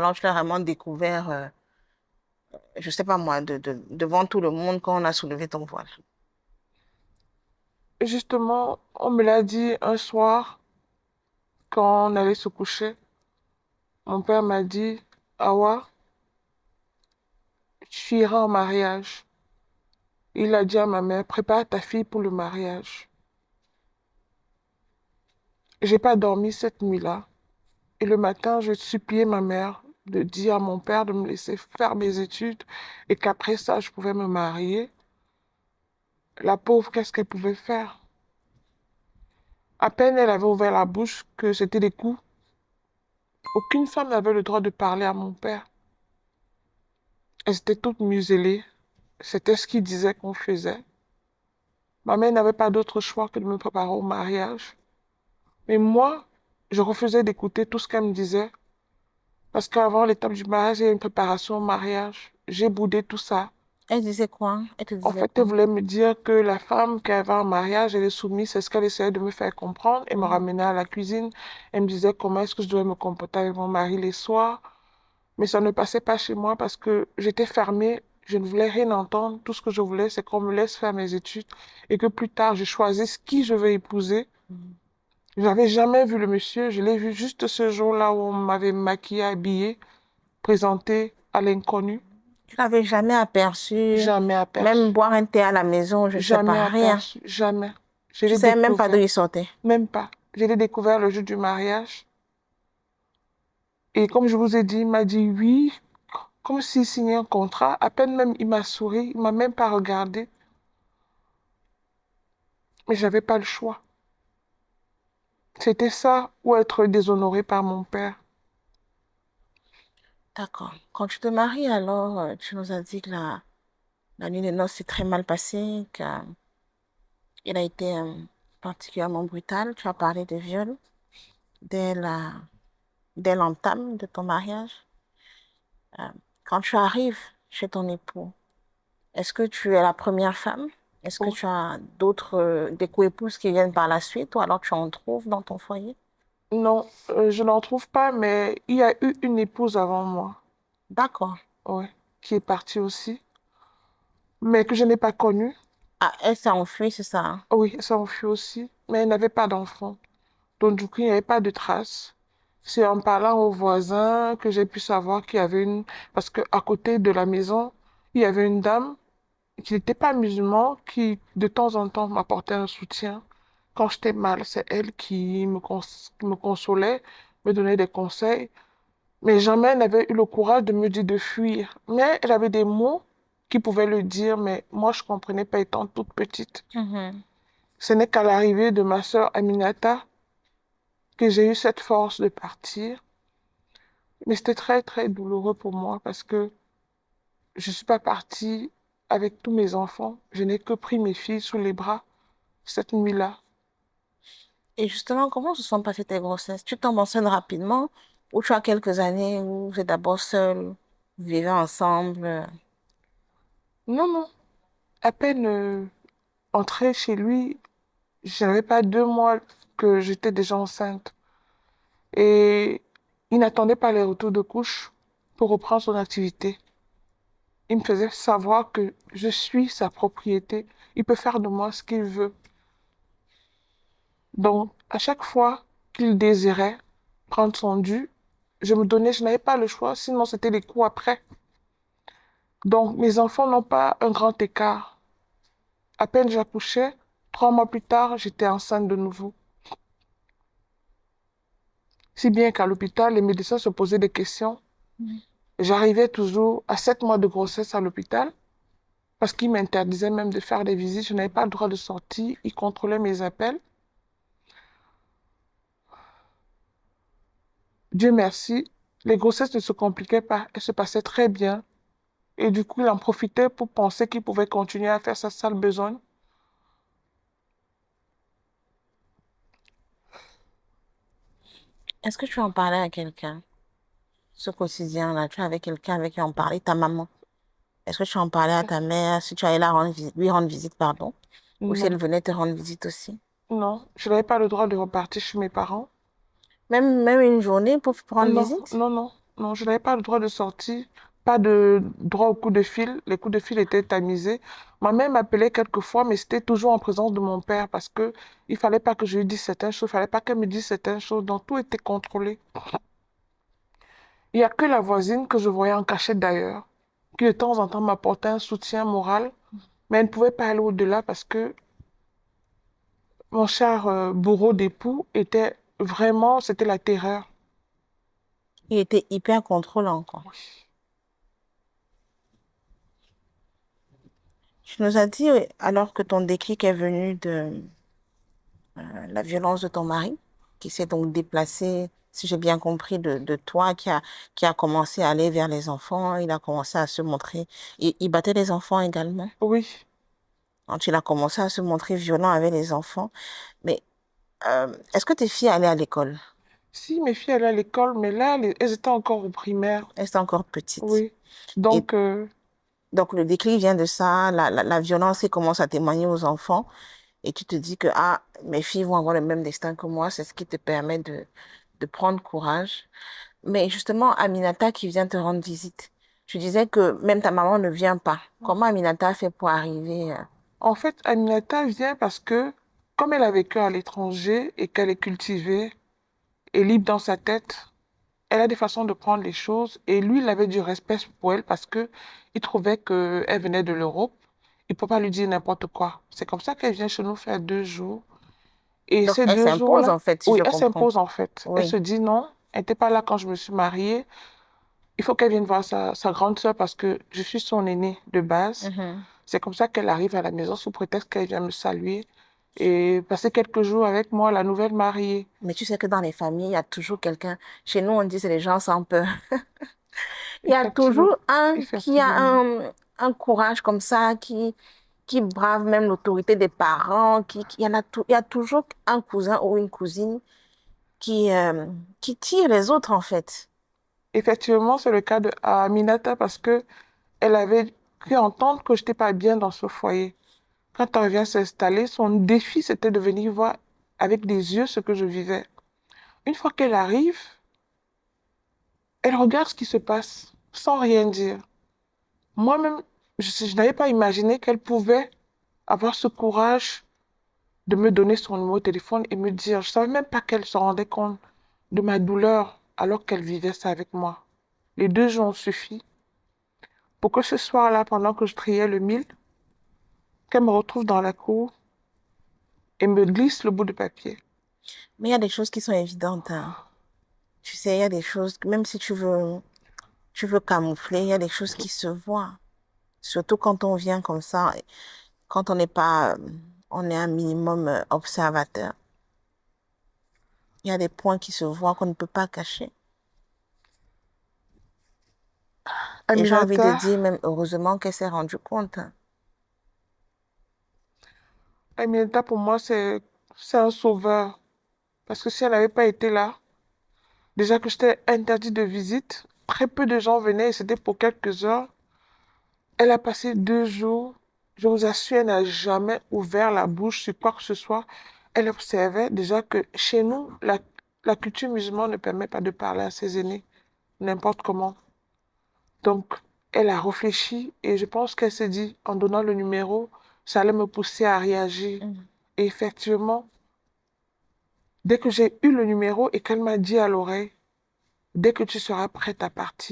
Alors, je l'ai vraiment découvert, je sais pas moi, devant tout le monde quand on a soulevé ton voile. Justement, on me l'a dit un soir quand on allait se coucher. Mon père m'a dit, Awa, tu iras en mariage. Il a dit à ma mère, prépare ta fille pour le mariage. J'ai pas dormi cette nuit-là. Et le matin, je suppliais ma mère de dire à mon père de me laisser faire mes études et qu'après ça, je pouvais me marier. La pauvre, qu'est-ce qu'elle pouvait faire? À peine elle avait ouvert la bouche que c'était des coups. Aucune femme n'avait le droit de parler à mon père. Elles étaient toutes muselées. C'était ce qu'il disait qu'on faisait. Ma mère n'avait pas d'autre choix que de me préparer au mariage. Mais moi, je refusais d'écouter tout ce qu'elle me disait. Parce qu'avant l'étape du mariage, il y a une préparation au mariage. J'ai boudé tout ça. Elle disait quoi? Elle te En disait fait, elle quoi? voulait me dire que la femme qui avait un mariage, elle est soumise. C'est ce qu'elle essayait de me faire comprendre. Elle me Mhm. ramenait à la cuisine. Elle me disait comment est-ce que je devais me comporter avec mon mari les soirs. Mais ça ne passait pas chez moi parce que j'étais fermée. Je ne voulais rien entendre. Tout ce que je voulais, c'est qu'on me laisse faire mes études et que plus tard, je choisisse qui je veux épouser. Mhm. Je n'avais jamais vu le monsieur. Je l'ai vu juste ce jour-là où on m'avait maquillée, habillée, présentée à l'inconnu. Tu l'avais jamais aperçu, Jamais même aperçu. boire un thé à la maison, je sais Jamais pas, rien. aperçu. Jamais. Je Tu l'ai savais même pas d'où découvert. il sortait. Même pas. Je l'ai découvert le jour du mariage. Et comme je vous ai dit, il m'a dit oui, comme s'il signait un contrat. À peine même, il m'a souri. Il m'a même pas regardé. Mais j'avais pas le choix. C'était ça ou être déshonoré par mon père. D'accord. Quand tu te maries, alors, tu nous as dit que la nuit de noces s'est très mal passée, qu'il a été particulièrement brutal. Tu as parlé de viol dès dès l'entame de ton mariage. Euh, Quand tu arrives chez ton époux, est-ce que tu es la première femme? Est-ce que Oh, tu as d'autres, des co-épouses qui viennent par la suite ou alors tu en trouves dans ton foyer? non, je n'en trouve pas, mais il y a eu une épouse avant moi, D'accord. ouais, qui est partie aussi, mais que je n'ai pas connue. Ah, elle s'est enfuie, c'est ça, hein? Oui, elle s'enfuit aussi, mais elle n'avait pas d'enfant. Donc, du coup, il n'y avait pas de traces. C'est en parlant aux voisins que j'ai pu savoir qu'il y avait une... Parce qu'à côté de la maison, il y avait une dame qui n'était pas musulmane, qui de temps en temps m'apportait un soutien. Quand j'étais mal, c'est elle qui me consolait, me donnait des conseils. Mais jamais elle n'avait eu le courage de me dire de fuir. Mais elle avait des mots qui pouvaient le dire, mais moi, je comprenais pas étant toute petite. Mhm. Ce n'est qu'à l'arrivée de ma sœur Aminata que j'ai eu cette force de partir. Mais c'était très, très douloureux pour moi parce que je ne suis pas partie avec tous mes enfants. Je n'ai que pris mes filles sous les bras cette nuit-là. Et justement, comment se sont passées tes grossesses? Tu tombes enceinte rapidement ou tu as quelques années où vous êtes d'abord seule, vous vivez ensemble? Non, non. À peine entrée chez lui, je n'avais pas 2 mois que j'étais déjà enceinte. Et il n'attendait pas les retours de couche pour reprendre son activité. Il me faisait savoir que je suis sa propriété. Il peut faire de moi ce qu'il veut. Donc, à chaque fois qu'il désirait prendre son dû, je me donnais, je n'avais pas le choix, sinon c'était les coups après. Donc, mes enfants n'ont pas un grand écart. À peine j'accouchais, 3 mois plus tard, j'étais enceinte de nouveau. Si bien qu'à l'hôpital, les médecins se posaient des questions. Mhm. J'arrivais toujours à 7 mois de grossesse à l'hôpital parce qu'ils m'interdisaient même de faire des visites. Je n'avais pas le droit de sortir. Ils contrôlaient mes appels. Dieu merci, les grossesses ne se compliquaient pas. Elles se passaient très bien. Et du coup, il en profitait pour penser qu'il pouvait continuer à faire sa sale besogne. Est-ce que tu en parlais à quelqu'un, ce quotidien-là? Tu avais quelqu'un avec qui en parler, ta maman? Est-ce que tu en parlais à ta mère, si tu allais lui rendre visite, pardon, ou si elle Non, venait te rendre visite aussi? non, je n'avais pas le droit de repartir chez mes parents. Même une journée pour rendre Non, visite? non, non, Non, je n'avais pas le droit de sortir, pas de droit au coup de fil. Les coups de fil étaient tamisés. Ma mère m'appelait quelquefois, mais c'était toujours en présence de mon père parce que il fallait pas que je lui dise certaines choses, il fallait pas qu'elle me dise certaines choses. Donc tout était contrôlé. Il n'y a que la voisine que je voyais en cachette d'ailleurs, qui de temps en temps m'apportait un soutien moral, mais elle ne pouvait pas aller au-delà parce que mon cher bourreau d'époux était vraiment, c'était la terreur. Il était hyper contrôlant, quoi. Oui. Tu nous as dit, alors que ton déclic est venu de la violence de ton mari, qui s'est donc déplacé, si j'ai bien compris, de toi, qui a commencé à aller vers les enfants, il a commencé à se montrer. Il battait les enfants également. Oui. Quand il a commencé à se montrer violent avec les enfants. Mais est-ce que tes filles allaient à l'école? Si mes filles allaient à l'école, mais là, elles étaient encore au primaire. Elles étaient encore petites. Oui. Et Donc, donc le déclic vient de ça, la violence qui commence à témoigner aux enfants. Et tu te dis que ah, mes filles vont avoir le même destin que moi, c'est ce qui te permet de prendre courage. Mais justement, Aminata qui vient te rendre visite, tu disais que même ta maman ne vient pas. Comment Aminata a fait pour arriver en fait, Aminata vient parce que, comme elle a vécu à l'étranger et qu'elle est cultivée et libre dans sa tête, elle a des façons de prendre les choses. Et lui, il avait du respect pour elle parce que il trouvait qu'elle venait de l'Europe. Il ne peut pas lui dire n'importe quoi. C'est comme ça qu'elle vient chez nous faire 2 jours. Et Donc ces elle deux s'impose jours-là, en fait, si oui, je elle comprends. s'impose en fait. Elle Oui. se dit non, elle n'était pas là quand je me suis mariée. Il faut qu'elle vienne voir sa grande sœur parce que je suis son aînée de base. Mhm. C'est comme ça qu'elle arrive à la maison sous prétexte qu'elle vient me saluer et passer quelques jours avec moi, la nouvelle mariée. Mais tu sais que dans les familles, il y a toujours quelqu'un. Chez nous, on dit c'est les gens sans peur. Il y a Effectivement, toujours un qui a effectivement. un courage comme ça, qui brave même l'autorité des parents, il y en a il y a toujours un cousin ou une cousine qui tire les autres, en fait. Effectivement, c'est le cas de Aminata parce que elle avait cru entendre que je n'étais pas bien dans ce foyer. Quand elle vient s'installer, son défi, c'était de venir voir avec des yeux ce que je vivais. Une fois qu'elle arrive, elle regarde ce qui se passe sans rien dire. Moi-même, je n'avais pas imaginé qu'elle pouvait avoir ce courage de me donner son numéro de téléphone et me dire, je savais même pas qu'elle se rendait compte de ma douleur alors qu'elle vivait ça avec moi. Les 2 jours ont suffi pour que ce soir-là, pendant que je triais le mille, qu'elle me retrouve dans la cour et me glisse le bout de papier. Mais il y a des choses qui sont évidentes, hein. Tu sais, il y a des choses, même si tu veux camoufler, il y a des choses qui se voient. Surtout quand on vient comme ça, quand on n'est pas, on est un minimum observateur. Il y a des points qui se voient qu'on ne peut pas cacher. Et j'ai envie Aminata, de dire même heureusement qu'elle s'est rendue compte, hein. Aminata pour moi, c'est un sauveur. Parce que si elle n'avait pas été là, déjà que j'étais interdit de visite, très peu de gens venaient et c'était pour quelques heures. Elle a passé 2 jours. Je vous assure, elle n'a jamais ouvert la bouche sur quoi que ce soit. Elle observait déjà que chez nous, la culture musulmane ne permet pas de parler à ses aînés, n'importe comment. Donc, elle a réfléchi et je pense qu'elle s'est dit, en donnant le numéro, ça allait me pousser à réagir. Mm. Et effectivement, dès que j'ai eu le numéro et qu'elle m'a dit à l'oreille, dès que tu seras prête à partir,